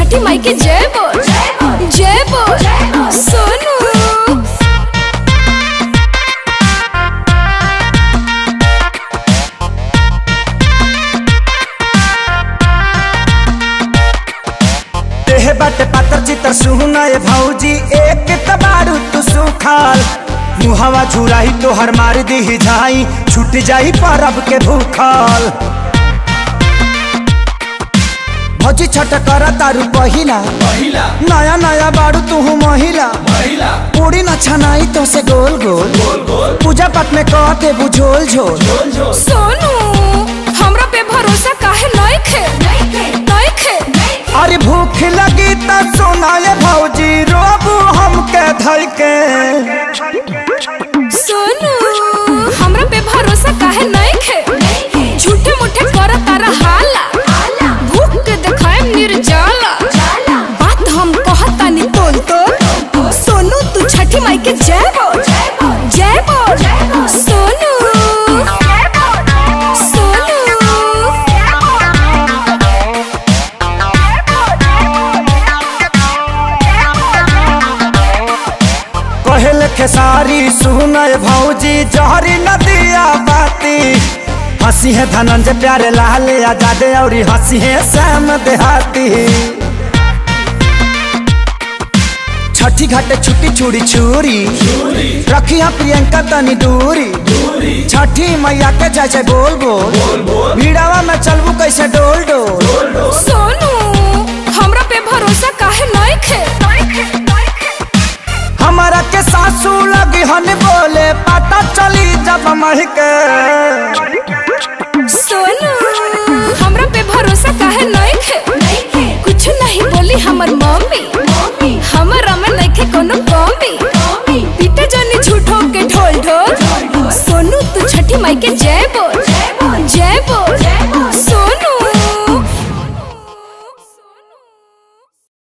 छठी माई के जय बोल जय बोल सोनू। देह बाटे पातर चितर सुनाए भौजी एक तबारू तू सुखाल मुहावा झुराही तो हर मार दी जाई छूट जाई परब के भूखल। भौजी छठ कर तारू पहिला नया नया बारू तू महिला पूरी न छनाई तो से गोल गोल पूजा पाठ में कहते बुझोल झोल। सोनू हमरा पे भरोसा काहे नइखे अरे भूख लगी त सुनाए भौजी रोबू हमके धई के। सोनू हमरा पे भरोसा काहे नइखे झूठे मूठे कर तारा हाला भूख के देखाए निर्जाला बात हम कहतानी तोल तो सोनू तू छठी माई के जय बोल जय बोल सोनू कहल खेसारी सुनय भौजी जहरी नदिया बाती हंसी है धनंजय प्यारे लाल आजादे और हंसी है श्याम देहाती। छठी घाटे छुट्टी छुड़ी छुरी रखी है प्रियंका तनी दूरी छठी मैया के जय जय बोल बोल भीड़ावा में चलबू कैसे डोल डोल।